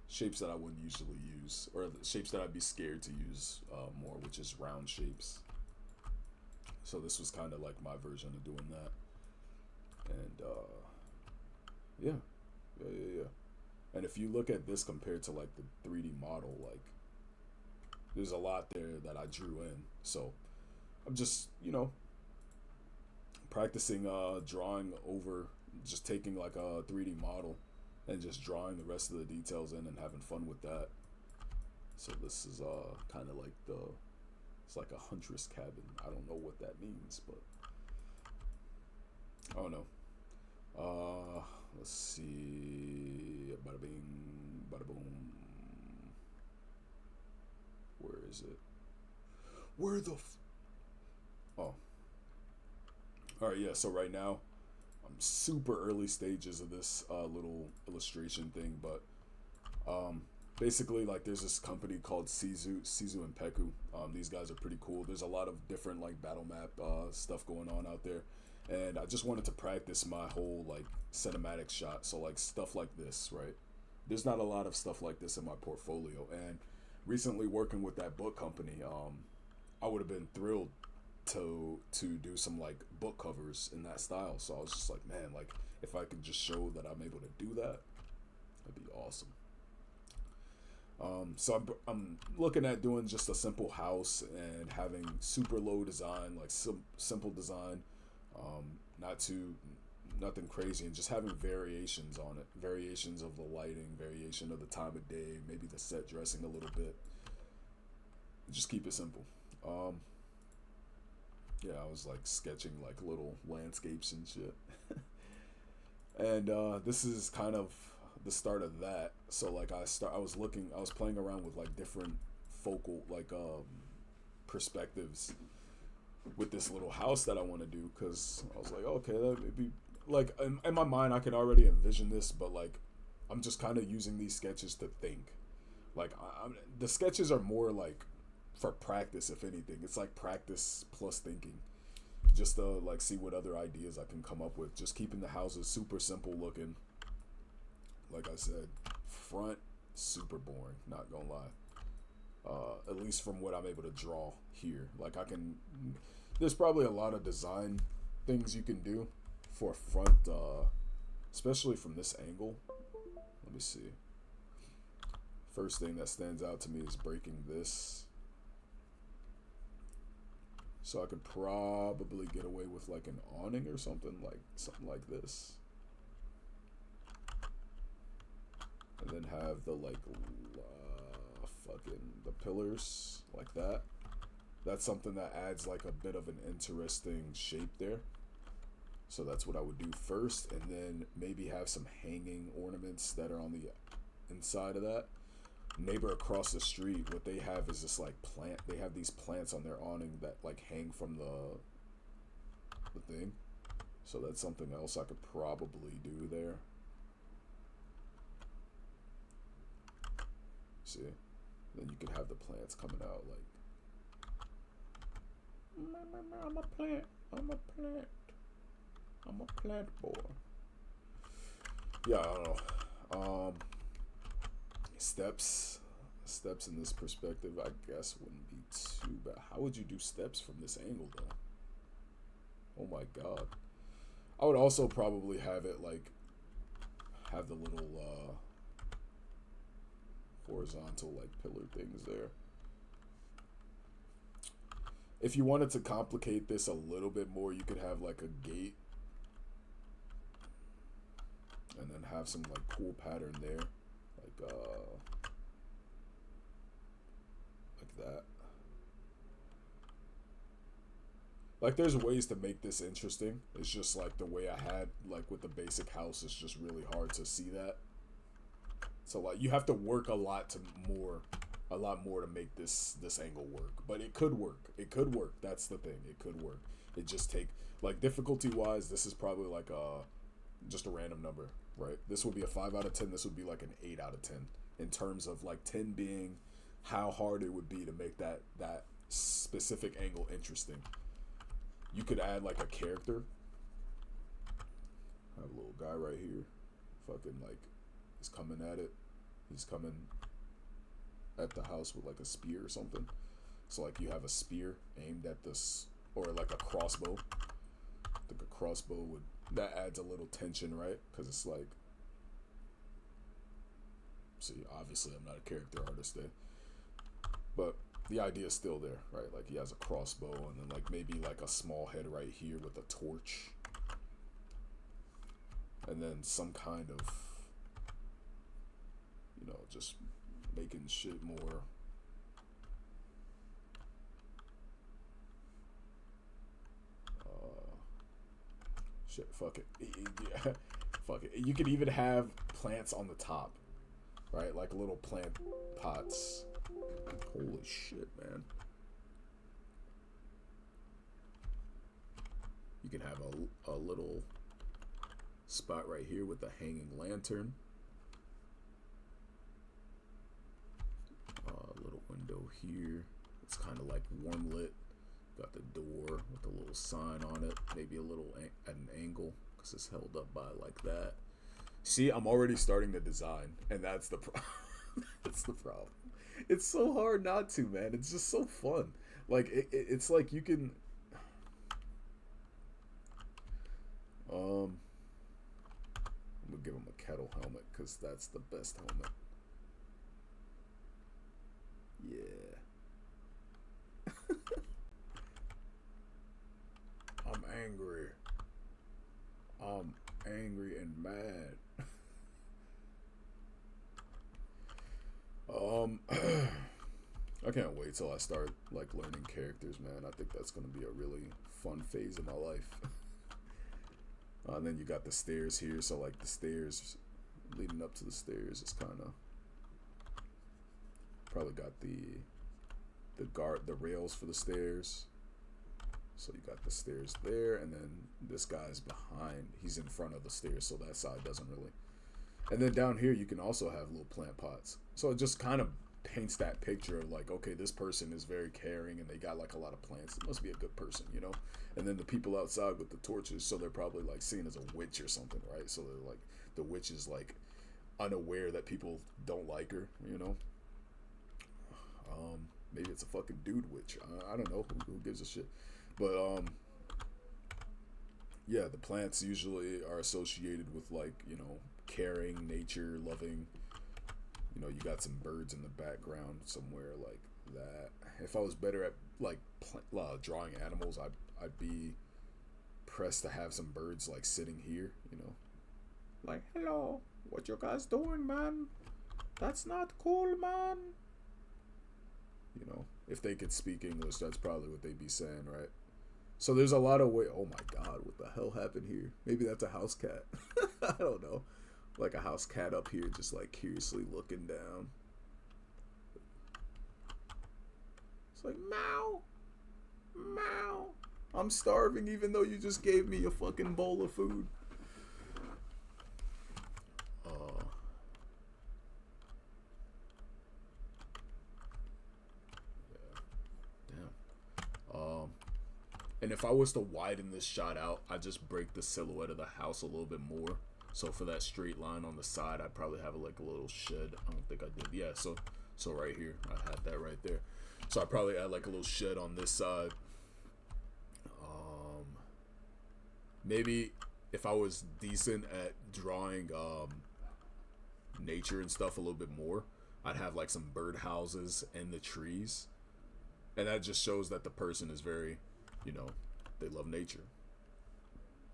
shapes that I wouldn't usually use, or shapes that I'd be scared to use more, which is round shapes. So this was kind of like my version of doing that. And yeah. And if you look at this compared to like the 3D model, like there's a lot there that I drew in. So I'm just, practicing drawing over, just taking like a 3D model and just drawing the rest of the details in and having fun with that. So this is kind of like it's like a huntress cabin. I don't know what that means, but I don't know. Let's see. Bada bing, bada boom. Where is it? Where the oh. Alright, yeah, so right now I'm super early stages of this little illustration thing, but basically, like, there's this company called Sizu and Peku. These guys are pretty cool. There's a lot of different like battle map stuff going on out there, and I just wanted to practice my whole like cinematic shot. So like stuff like this, right? There's not a lot of stuff like this in my portfolio, and recently working with that book company, I would have been thrilled to do some like book covers in that style. So I was just like, man, like if I could just show that I'm able to do that, that'd be awesome. So I'm looking at doing just a simple house and having super low design, like simple design, nothing crazy, and just having variations on it, variations of the lighting, variation of the time of day, maybe the set dressing a little bit. Just keep it simple. Yeah, I was like sketching like little landscapes and shit. And this is kind of the start of that. So like I was playing around with like different focal like perspectives with this little house that I want to do, because I was like, okay, that would be like in my mind I could already envision this, but like I'm just kind of using these sketches to think. Like the sketches are more like for practice, if anything. It's like practice plus thinking, just to like see what other ideas I can come up with. Just keeping the houses super simple looking, like I said, front super boring. Not gonna lie. At least from what I'm able to draw here. Like I can, there's probably a lot of design things you can do for front, especially from this angle. Let me see. First thing that stands out to me is breaking this. So I could probably get away with like an awning or something like this. And then have the like fucking the pillars like that. That's something that adds like a bit of an interesting shape there. So that's what I would do first, and then maybe have some hanging ornaments that are on the inside of that. Neighbor across the street, what they have is this like plant. They have these plants on their awning that like hang from the thing. So that's something else I could probably do there. See? Then you could have the plants coming out like, I'm a plant. I'm a plant. I'm a plant boy. Yeah, I don't know. Steps in this perspective, I guess, wouldn't be too bad. How would you do steps from this angle though? Oh my god. I would also probably have it like have the little horizontal like pillar things there. If you wanted to complicate this a little bit more, you could have like a gate and then have some like cool pattern there, like that. Like there's ways to make this interesting. It's just like the way I had like with the basic house, it's just really hard to see that. So like you have to work a lot more to make this angle work. But it could work. It could work. That's the thing. It could work. It just take like difficulty wise, this is probably like just a random number, right? This would be a 5 out of 10. This would be like an 8 out of 10 in terms of like 10 being how hard it would be to make that specific angle interesting. You could add like a character. I have a little guy right here. Fucking like, he's coming at it. He's coming at the house with like a spear or something. So like you have a spear aimed at this, or like a crossbow. I think a crossbow would, that adds a little tension, right? Because it's like, see, obviously I'm not a character artist there, but the idea is still there, right? Like he has a crossbow and then like maybe like a small head right here with a torch. And then some kind of, you know, just making shit more shit, fuck it. Yeah, fuck it. You could even have plants on the top, right? Like little plant pots. Holy shit, man. You can have a little spot right here with the hanging lantern. A little window here. It's kind of like warm lit. Got the door with a little sign on it. Maybe a little at an angle because it's held up by like that. See, I'm already starting to design, and that's the problem. That's the problem. It's so hard not to, man. It's just so fun. Like it's like you can. I'm gonna give him a kettle helmet because that's the best helmet. Yeah. I'm angry. I'm angry and mad. I can't wait till I start like learning characters, man. I think that's gonna be a really fun phase of my life. And then you got the stairs here, so like the stairs leading up to the stairs is kind of probably got the rails for the stairs. So you got the stairs there, and then this guy's behind. He's in front of the stairs, so that side doesn't really. And then down here, you can also have little plant pots. So it just kind of paints that picture of like, okay, this person is very caring, and they got like a lot of plants. It must be a good person, you know? And then the people outside with the torches, so they're probably like seen as a witch or something, right? So they're like, the witch is like unaware that people don't like her, you know. Maybe it's a fucking dude witch. I don't know. Who gives a shit? But yeah, the plants usually are associated with like, you know, caring, nature, loving. You know, you got some birds in the background somewhere like that. If I was better at like drawing animals, I'd be pressed to have some birds like sitting here, you know. Like, hello, what you guys doing, man? That's not cool, man. You know, if they could speak English, that's probably what they'd be saying, right? So there's a lot of way. Oh my God, what the hell happened here? Maybe that's a house cat. I don't know. Like a house cat up here, just like curiously looking down. It's like, meow, meow. I'm starving even though you just gave me a fucking bowl of food. And if I was to widen this shot out, I'd just break the silhouette of the house a little bit more. So for that straight line on the side, I'd probably have like a little shed. I don't think I did. Yeah, so right here, I had that right there. So I probably add like a little shed on this side. Maybe if I was decent at drawing nature and stuff a little bit more, I'd have like some bird houses in the trees. And that just shows that the person is very, you know, they love nature.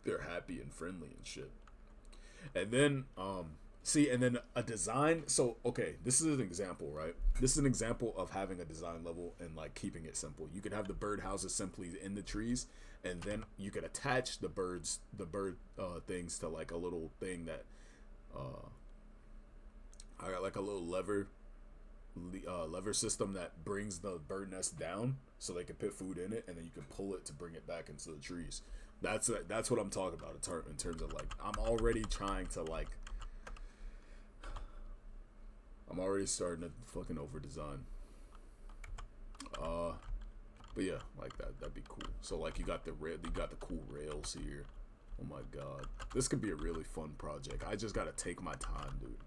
They're happy and friendly and shit. And then, and then a design. So, okay, this is an example, right? This is an example of having a design level and like keeping it simple. You could have the bird houses simply in the trees, and then you could attach the bird things to like a little thing that, I got like a little lever system that brings the bird nest down so they can put food in it, and then you can pull it to bring it back into the trees. That's what I'm talking about in terms of like, I'm already trying to like, I'm already starting to fucking over design. But yeah, like that'd be cool. So like you got the cool rails here. Oh my God, this could be a really fun project. I just gotta take my time, dude.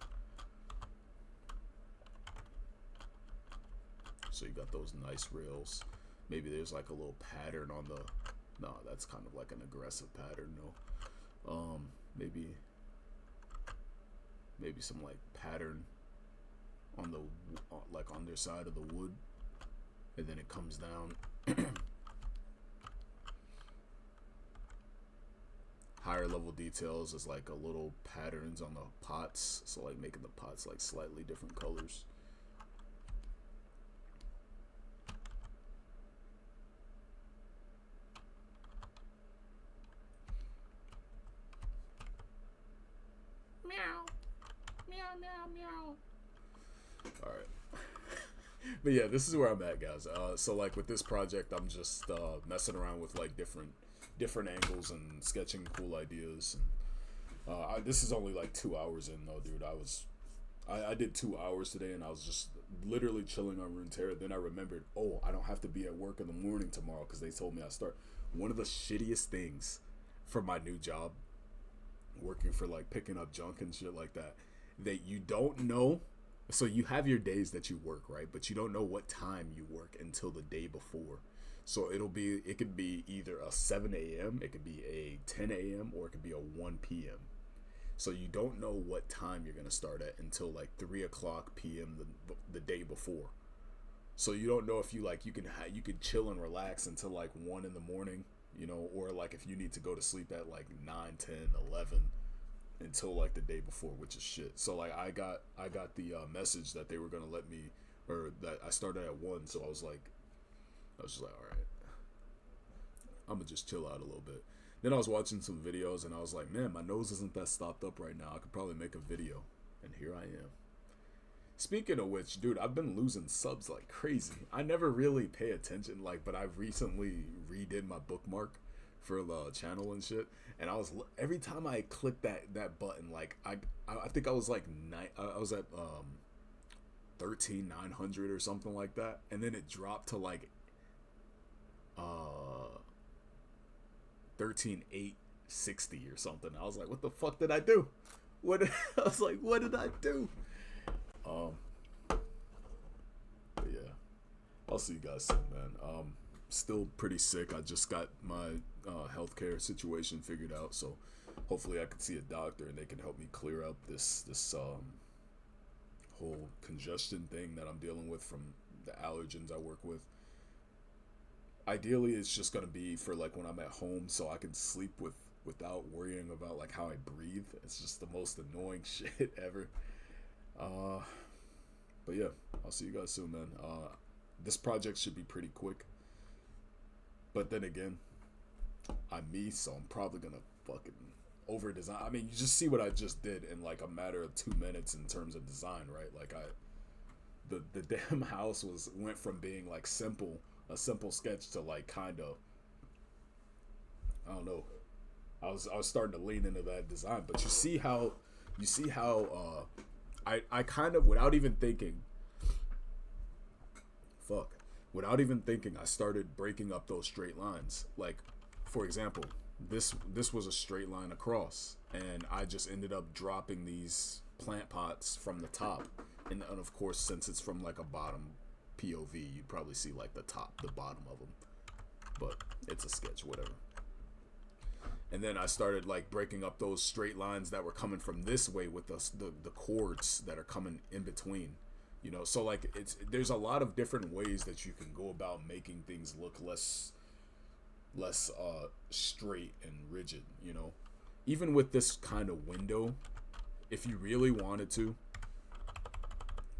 So you got those nice rails. Maybe there's like a little pattern on the. No, that's kind of like an aggressive pattern. No, maybe some like pattern on the like underside of the wood, and then it comes down. Higher level details is like a little patterns on the pots, so like making the pots like slightly different colors. Alright. But yeah, this is where I'm at, guys. So like with this project, I'm just messing around with like different angles and sketching cool ideas. And this is only like 2 hours in though, dude. I did 2 hours today, and I was just literally chilling on Runeterra. Then I remembered, oh, I don't have to be at work in the morning tomorrow because they told me I start. One of the shittiest things for my new job, working for like picking up junk and shit like that you don't know. So you have your days that you work, right? But you don't know what time you work until the day before. So it could be either a 7 a.m., it could be a 10 a.m., or it could be a 1 p.m. So you don't know what time you're going to start at until like 3 o'clock p.m. the day before. So you don't know if you could chill and relax until like 1 in the morning, you know, or like if you need to go to sleep at like 9, 10, 11 until like the day before, which is shit. So like I got the message that they were going to let me, or that I started at 1. So I was just like, all right, I'm going to just chill out a little bit. Then I was watching some videos and I was like, man, my nose isn't that stopped up right now. I could probably make a video. And here I am. Speaking of which, dude, I've been losing subs like crazy. I never really pay attention, like, but I recently redid my bookmark for the channel and shit. And every time I click that button, like, I think I was like, I was at 13,900 or something like that. And then it dropped to like 13,860 or something. I was like, what the fuck did I do? what? I was like, what did I do? Um, but yeah, I'll see you guys soon, man. Still pretty sick. I just got my healthcare situation figured out, so hopefully I can see a doctor and they can help me clear up this whole congestion thing that I'm dealing with from the allergens I work with. Ideally, it's just gonna be for like when I'm at home, so I can sleep without worrying about like how I breathe. It's just the most annoying shit ever. But yeah, I'll see you guys soon, man. This project should be pretty quick. But then again, I'm me, so I'm probably gonna fucking over design. I mean, you just see what I just did in like a matter of 2 minutes in terms of design, right? Like the damn house went from being like a simple sketch to like kind of, I don't know. I was starting to lean into that design, but you see how I kind of without even thinking, I started breaking up those straight lines. Like, for example, this was a straight line across, and I just ended up dropping these plant pots from the top, and of course, since it's from like a bottom POV, you'd probably see like the bottom of them, but it's a sketch, whatever. And then I started like breaking up those straight lines that were coming from this way with the chords that are coming in between. You know, so like there's a lot of different ways that you can go about making things look less straight and rigid, you know. Even with this kind of window, if you really wanted to,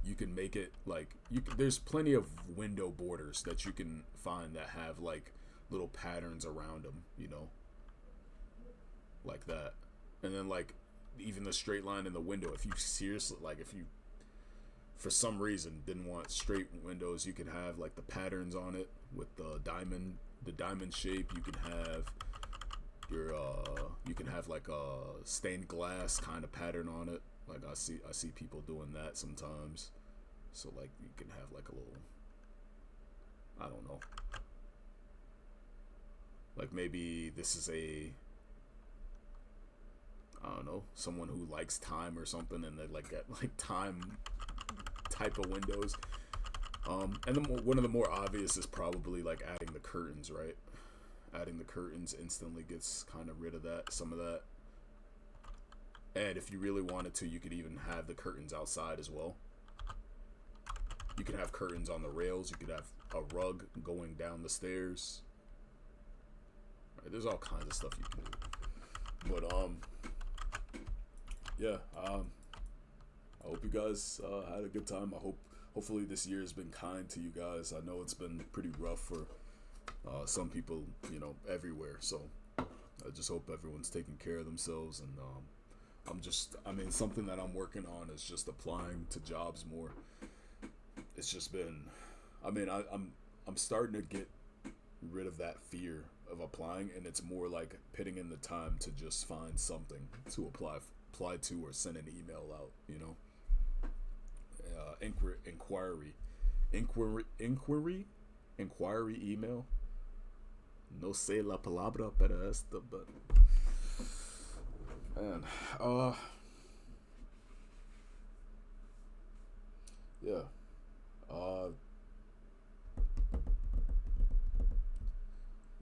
you can make it like there's plenty of window borders that you can find that have like little patterns around them, you know, like that. And then like even the straight line in the window, if you seriously like, if you for some reason didn't want straight windows, you could have like the patterns on it with the diamond shape. You can have you can have like a stained glass kind of pattern on it. Like I see people doing that sometimes. So like you can have like a little, I don't know, like maybe this is I don't know, someone who likes time or something, and they like get like time type of windows. And then one of the more obvious is probably like adding the curtains, right? Adding the curtains instantly gets kind of rid of some of that. And if you really wanted to, you could even have the curtains outside as well. You could have curtains on the rails. You could have a rug going down the stairs. Right, there's all kinds of stuff you can do. But yeah. I hope you guys had a good time. Hopefully this year has been kind to you guys. I know it's been pretty rough for some people, you know, everywhere. So I just hope everyone's taking care of themselves. And something that I'm working on is just applying to jobs more. It's just been, I'm starting to get rid of that fear of applying, and it's more like putting in the time to just find something to apply to or send an email out, you know. Inquiry email. No sé la palabra para esta, but man, yeah,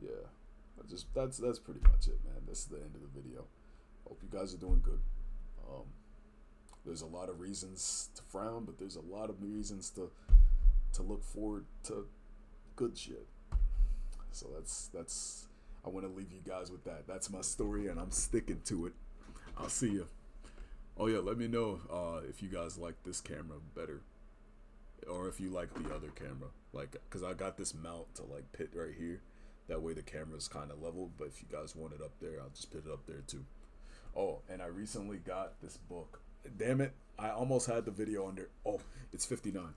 yeah. That's pretty much it, man. This is the end of the video. Hope you guys are doing good. There's a lot of reasons to frown, but there's a lot of reasons to look forward to good shit. So that's I want to leave you guys with that. That's my story, and I'm sticking to it. I'll see you. Oh yeah, let me know if you guys like this camera better, or if you like the other camera. Like, cause I got this mount to like pit right here. That way the camera's kind of leveled. But if you guys want it up there, I'll just put it up there too. Oh, and I recently got this book. Damn it, I almost had the video under. Oh, it's 59.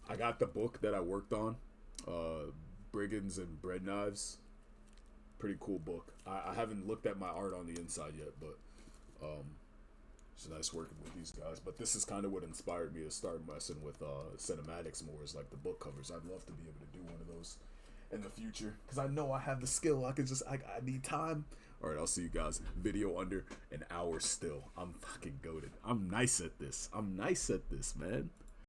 I got the book that I worked on, Brigands and Bread Knives. Pretty cool book. I haven't looked at my art on the inside yet, but it's nice working with these guys. But this is kind of what inspired me to start messing with cinematics more, is like the book covers. I'd love to be able to do one of those in the future, because I know I have the skill. I need time, All right, I'll see you guys. Video under an hour still. I'm fucking goated. I'm nice at this. Man.